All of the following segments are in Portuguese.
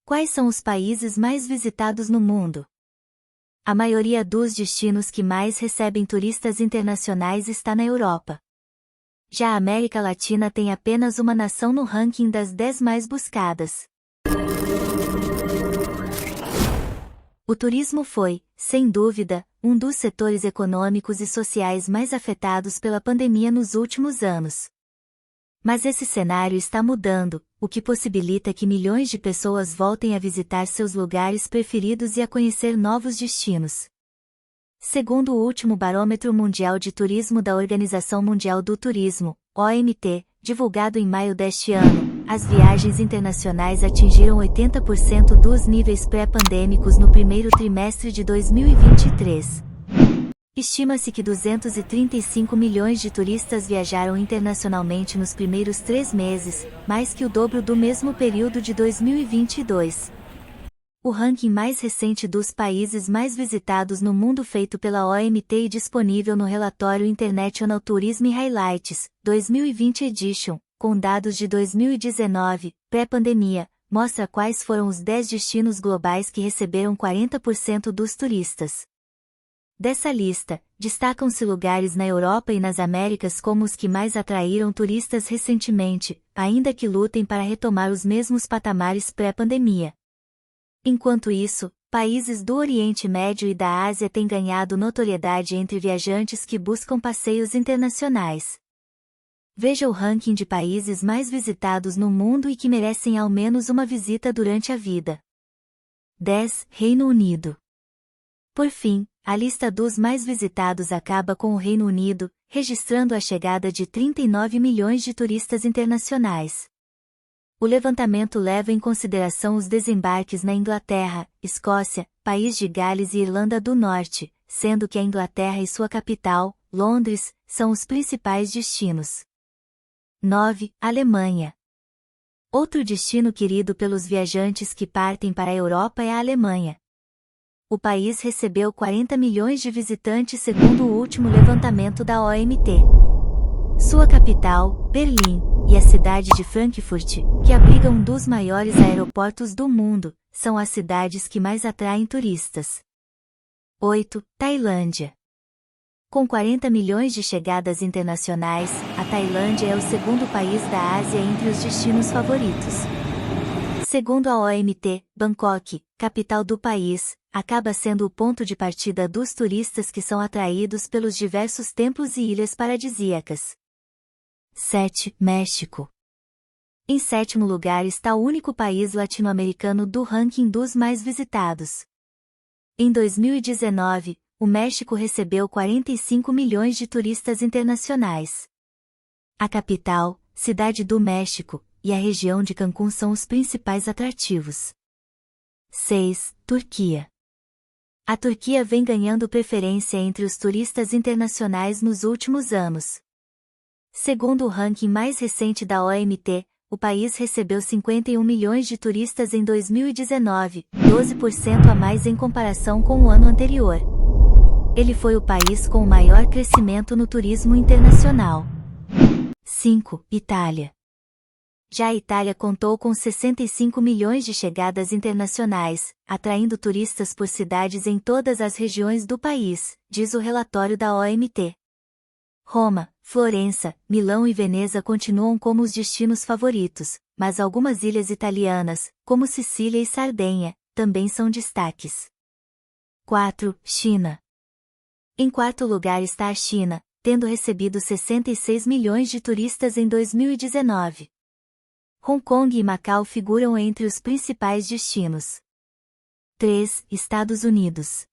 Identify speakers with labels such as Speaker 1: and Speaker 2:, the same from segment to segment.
Speaker 1: Quais são os países mais visitados no mundo? A maioria dos destinos que mais recebem turistas internacionais está na Europa. Já a América Latina tem apenas uma nação no ranking das 10 mais buscadas. O turismo foi, sem dúvida, um dos setores econômicos e sociais mais afetados pela pandemia nos últimos anos. Mas esse cenário está mudando, o que possibilita que milhões de pessoas voltem a visitar seus lugares preferidos e a conhecer novos destinos. Segundo o último Barômetro Mundial de Turismo da Organização Mundial do Turismo, OMT, divulgado em maio deste ano, as viagens internacionais atingiram 80% dos níveis pré-pandêmicos no primeiro trimestre de 2023. Estima-se que 235 milhões de turistas viajaram internacionalmente nos primeiros 3 meses, mais que o dobro do mesmo período de 2022. O ranking mais recente dos países mais visitados no mundo feito pela OMT e disponível no relatório International Tourism Highlights, 2020 Edition, com dados de 2019, pré-pandemia, mostra quais foram os 10 destinos globais que receberam 40% dos turistas. Dessa lista, destacam-se lugares na Europa e nas Américas como os que mais atraíram turistas recentemente, ainda que lutem para retomar os mesmos patamares pré-pandemia. Enquanto isso, países do Oriente Médio e da Ásia têm ganhado notoriedade entre viajantes que buscam passeios internacionais. Veja o ranking de países mais visitados no mundo e que merecem ao menos uma visita durante a vida. 10. Reino Unido. Por fim, a lista dos mais visitados acaba com o Reino Unido, registrando a chegada de 39 milhões de turistas internacionais. O levantamento leva em consideração os desembarques na Inglaterra, Escócia, País de Gales e Irlanda do Norte, sendo que a Inglaterra e sua capital, Londres, são os principais destinos. 9. Alemanha. Outro destino querido pelos viajantes que partem para a Europa é a Alemanha. O país recebeu 40 milhões de visitantes segundo o último levantamento da OMT. Sua capital, Berlim, e a cidade de Frankfurt, que abriga um dos maiores aeroportos do mundo, são as cidades que mais atraem turistas. 8. Tailândia. Com 40 milhões de chegadas internacionais, a Tailândia é o segundo país da Ásia entre os destinos favoritos. Segundo a OMT, Bangkok, capital do país, acaba sendo o ponto de partida dos turistas que são atraídos pelos diversos templos e ilhas paradisíacas. 7. México. Em 7º lugar está o único país latino-americano do ranking dos mais visitados. Em 2019, o México recebeu 45 milhões de turistas internacionais. A capital, Cidade do México, e a região de Cancún são os principais atrativos. 6. Turquia. A Turquia vem ganhando preferência entre os turistas internacionais nos últimos anos. Segundo o ranking mais recente da OMT, o país recebeu 51 milhões de turistas em 2019, 12% a mais em comparação com o ano anterior. Ele foi o país com o maior crescimento no turismo internacional. 5. Itália. Já a Itália contou com 65 milhões de chegadas internacionais, atraindo turistas por cidades em todas as regiões do país, diz o relatório da OMT. Roma, Florença, Milão e Veneza continuam como os destinos favoritos, mas algumas ilhas italianas, como Sicília e Sardenha, também são destaques. 4. China. Em 4º lugar está a China, tendo recebido 66 milhões de turistas em 2019. Hong Kong e Macau figuram entre os principais destinos. 3. Estados Unidos.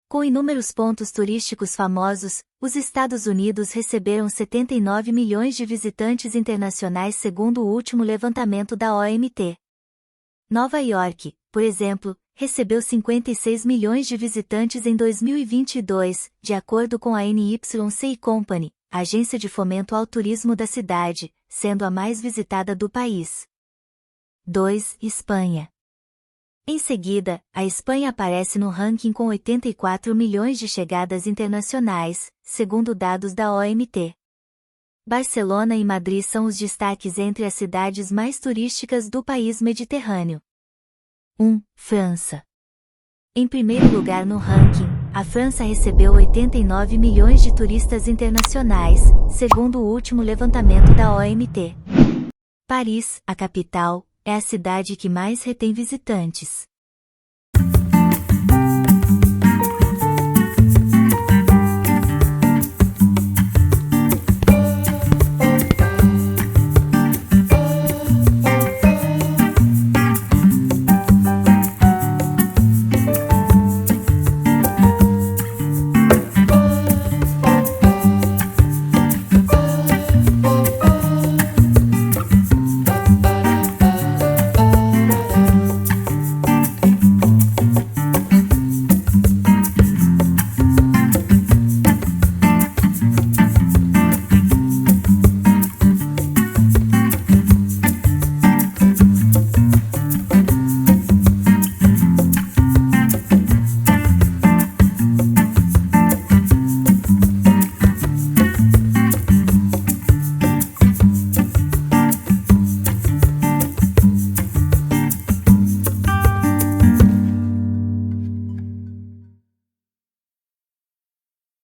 Speaker 1: Com inúmeros pontos turísticos famosos, os Estados Unidos receberam 79 milhões de visitantes internacionais segundo o último levantamento da OMT. Nova York, por exemplo, recebeu 56 milhões de visitantes em 2022, de acordo com a NYC Company, a agência de fomento ao turismo da cidade, sendo a mais visitada do país. 2. Espanha. Em seguida, a Espanha aparece no ranking com 84 milhões de chegadas internacionais, segundo dados da OMT. Barcelona e Madrid são os destaques entre as cidades mais turísticas do país mediterrâneo. 1. França. Em primeiro lugar no ranking, a França recebeu 89 milhões de turistas internacionais, segundo o último levantamento da OMT. Paris, a capital, é a cidade que mais retém visitantes.